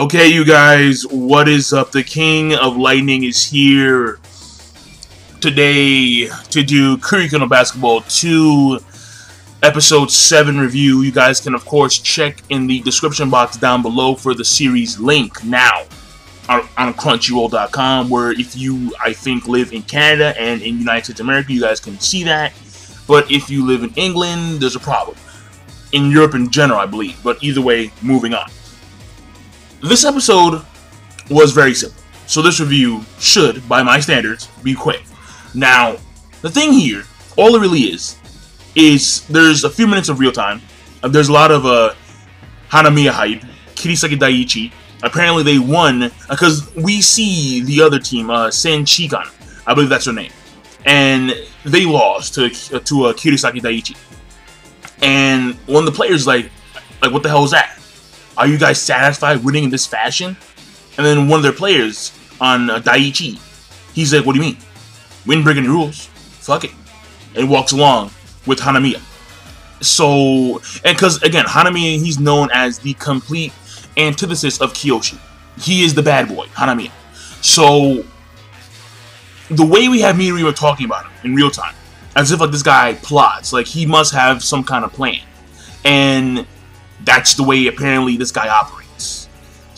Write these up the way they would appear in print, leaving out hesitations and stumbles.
Okay, you guys, what is up? The King of Lightning is here today to do Kuroko no Basketball 2 Episode 7 review. You guys can, of course, check in the description box down below for the series link now on Crunchyroll.com, where if you, I think, live in Canada and in United States of America, you guys can see that. But if you live in England, there's a problem. In Europe in general, I believe. But either way, moving on. This episode was very simple, so this review should, by my standards, be quick. Now, the thing here, all it really is there's a few minutes of real time. There's a lot of Hanamiya hype, Kirisaki Daiichi. Apparently they won, because we see the other team, Senchikan, I believe that's her name, and they lost to Kirisaki Daiichi. And one of the players like, what the hell is that? Are you guys satisfied winning in this fashion? And then one of their players on Daiichi, he's like, what do you mean? We didn't break any rules. Fuck it. And walks along with Hanamiya. So, and because, again, Hanamiya, he's known as the complete antithesis of Kiyoshi. He is the bad boy, Hanamiya. So, the way we have Midorima talking about him in real time, as if like this guy plots, like he must have some kind of plan. And that's the way apparently this guy operates.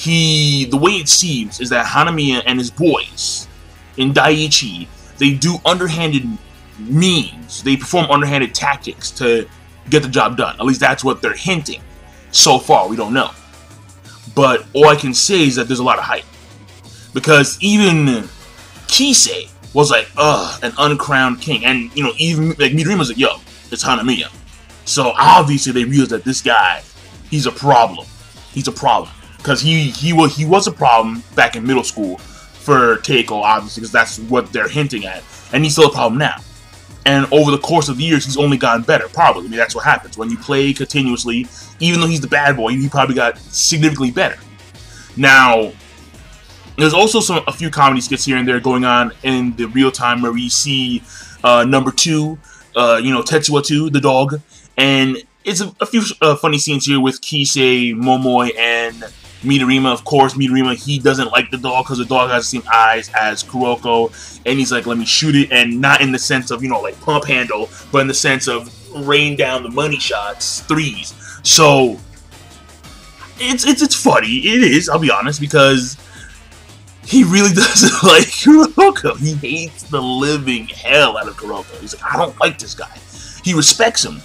The way it seems is that Hanamiya and his boys in Daiichi, they do underhanded means. They perform underhanded tactics to get the job done. At least that's what they're hinting. So far, we don't know. But all I can say is that there's a lot of hype. Because even Kisei was like, an uncrowned king. And, you know, even like Midorima's like, yo, it's Hanamiya. So obviously they realized that this guy, he's a problem. He's a problem. Because he was a problem back in middle school for Teikō, obviously, because that's what they're hinting at. And he's still a problem now. And over the course of the years, he's only gotten better, probably. I mean, that's what happens. When you play continuously, even though he's the bad boy, he probably got significantly better. Now, there's also a few comedy skits here and there going on in the real time where we see number 2, Tetsuya 2, the dog. And it's a few funny scenes here with Kisei, Momoi, and Midorima. Of course, Midorima, he doesn't like the dog because the dog has the same eyes as Kuroko. And he's like, let me shoot it. And not in the sense of, like pump handle, but in the sense of rain down the money shots, threes. So, it's funny. It is, I'll be honest, because he really doesn't like Kuroko. He hates the living hell out of Kuroko. He's like, I don't like this guy. He respects him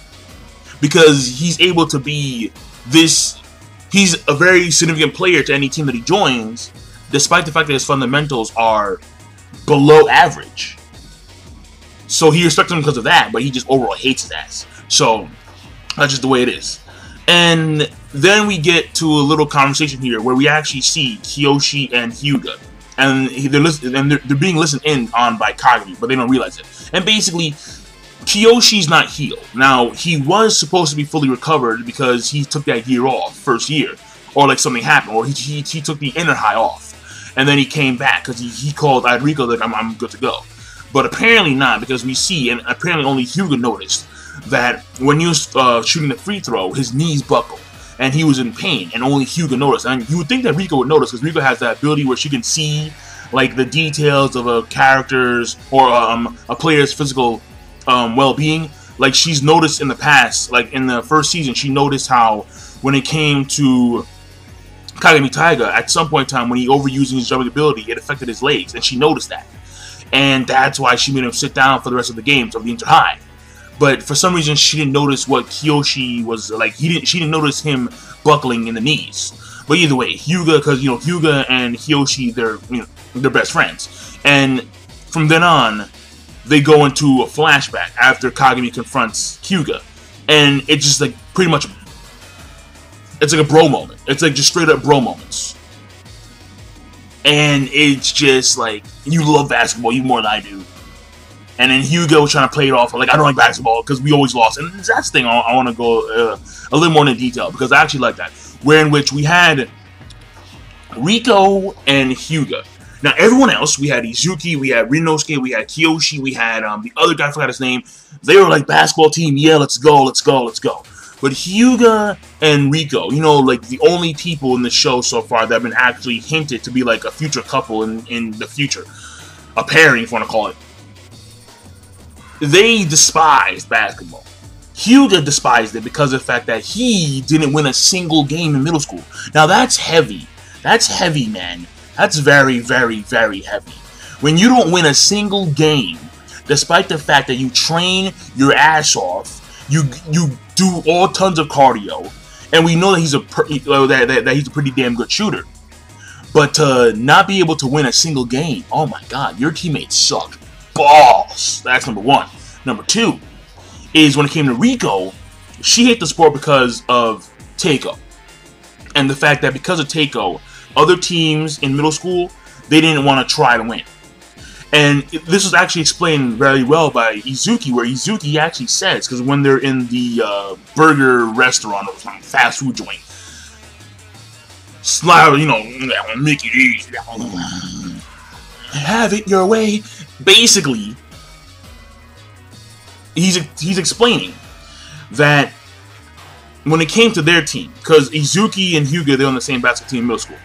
because he's able to be this. He's a very significant player to any team that he joins, despite the fact that his fundamentals are below average. So he respects him because of that, but he just overall hates his ass. So that's just the way it is. And then we get to a little conversation here where we actually see Kiyoshi and Hyūga. And they're being listened in on by Kagami, but they don't realize it. And basically, Kiyoshi's not healed. Now, he was supposed to be fully recovered because he took that year off, first year. Or like something happened, or he took the inner high off. And then he came back because he called Rico like, I'm good to go. But apparently not, because we see, and apparently only Hyūga noticed, that when he was shooting the free throw, his knees buckled. And he was in pain, and only Hyūga noticed. And you would think that Rico would notice, because Rico has that ability where she can see like the details of a character's or a player's physical well-being. Like she's noticed in the past, like in the first season, she noticed how when it came to Kagami Taiga, at some point in time when he overusing his jumping ability, it affected his legs, and she noticed that. And that's why she made him sit down for the rest of the games of the inter high. But for some reason, she didn't notice what Kiyoshi was like. She didn't notice him buckling in the knees. But either way, Hyūga, because Hyūga and Kiyoshi, they're best friends. And from then on, they go into a flashback after Kagami confronts Hyūga, and it's just like pretty much, it's like a bro moment. It's like just straight up bro moments. And it's just like, you love basketball even more than I do. And then Hyūga was trying to play it off like, I don't like basketball because we always lost. And that's the thing I want to go a little more into detail, because I actually like that. Where in which we had Rico and Hyūga. Now everyone else, we had Izuki, we had Rinosuke, we had Kiyoshi, we had the other guy, I forgot his name. They were like basketball team, yeah, let's go, let's go, let's go. But Hyūga and Riko, you know, like the only people in the show so far that have been actually hinted to be like a future couple in the future, a pairing if you want to call it, they despise basketball. Hyūga despised it because of the fact that he didn't win a single game in middle school. Now that's heavy. That's heavy, man. That's very, very, very heavy. When you don't win a single game, despite the fact that you train your ass off, you do all tons of cardio, and we know that he's he's a pretty damn good shooter. But to not be able to win a single game, oh my god, your teammates suck balls. That's number one. Number two is when it came to Riko, she hate the sport because of Teikō. And the fact that because of Teikō, other teams in middle school, they didn't want to try to win. And this was actually explained very well by Izuki, where Izuki actually says, because when they're in the burger restaurant or some fast food joint, slide, you know, make it easy, have it your way. Basically, he's explaining that when it came to their team, because Izuki and Hyūga, they're on the same basketball team in middle school,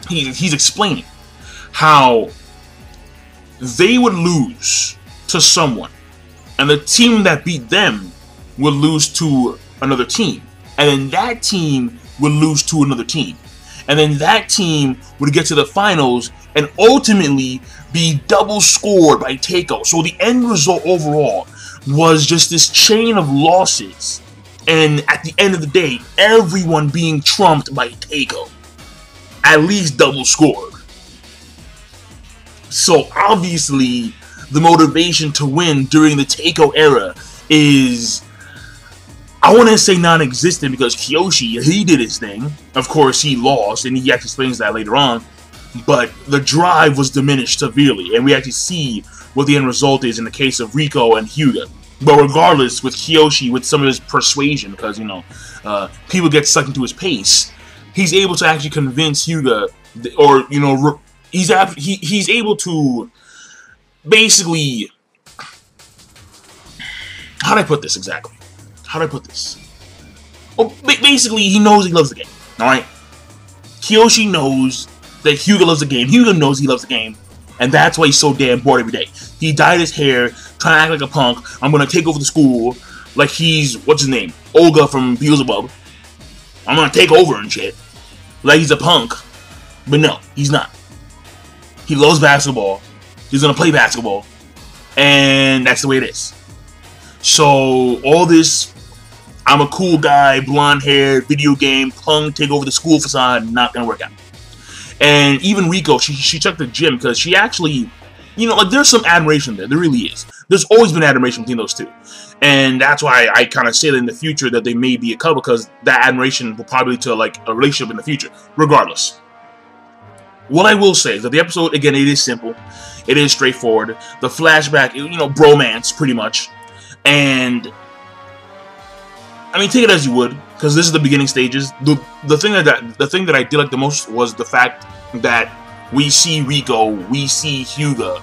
he's explaining how they would lose to someone, and the team that beat them would lose to another team, and then that team would lose to another team, and then that team would get to the finals and ultimately be double scored by Teikō. So the end result overall was just this chain of losses, and at the end of the day, everyone being trumped by Teikō, at least double scored. So obviously, the motivation to win during the Teikō era is, I want to say non-existent, because Kyoshi, he did his thing. Of course, he lost, and he actually explains that later on. But the drive was diminished severely, and we actually see what the end result is in the case of Riko and Hyūga. But regardless, with Kyoshi, with some of his persuasion, because, you know, people get sucked into his pace, he's able to actually convince Hyūga, or, you know, he's able to basically, how do I put this exactly? How do I put this? Well, basically, he knows he loves the game, alright? Kyoshi knows that Hyūga loves the game. Hyūga knows he loves the game, and that's why he's so damn bored every day. He dyed his hair, trying to act like a punk. I'm gonna take over the school like he's, what's his name? Olga from Beelzebub. I'm gonna take over and shit. Like he's a punk. But no, he's not. He loves basketball. He's gonna play basketball. And that's the way it is. So, all this, I'm a cool guy, blonde hair, video game, punk, take over the school facade, not gonna work out. And even Riko, she checked the gym because she actually, you know, like there's some admiration there. There really is. There's always been admiration between those two. And that's why I kind of say that in the future that they may be a couple, because that admiration will probably lead to like a relationship in the future. Regardless. What I will say is that the episode, again, it is simple. It is straightforward. The flashback, you know, bromance, pretty much. And, I mean, take it as you would, because this is the beginning stages. The thing that I did like the most was the fact that we see Riko, we see Hyūga,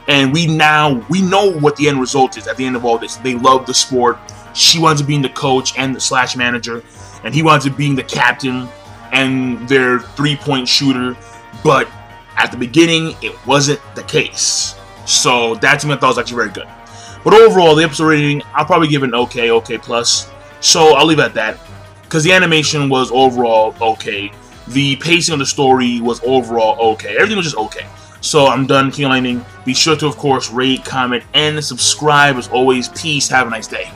and we know what the end result is at the end of all this. They love the sport. She winds up being the coach and the slash manager, and he winds up being the captain and their three-point shooter. But at the beginning, it wasn't the case. So that to me I thought was actually very good. But overall, the episode rating, I'll probably give it an okay, okay plus. So I'll leave it at that. Because the animation was overall okay. The pacing of the story was overall okay. Everything was just okay. So I'm done keylining. Be sure to, of course, rate, comment, and subscribe. As always, peace. Have a nice day.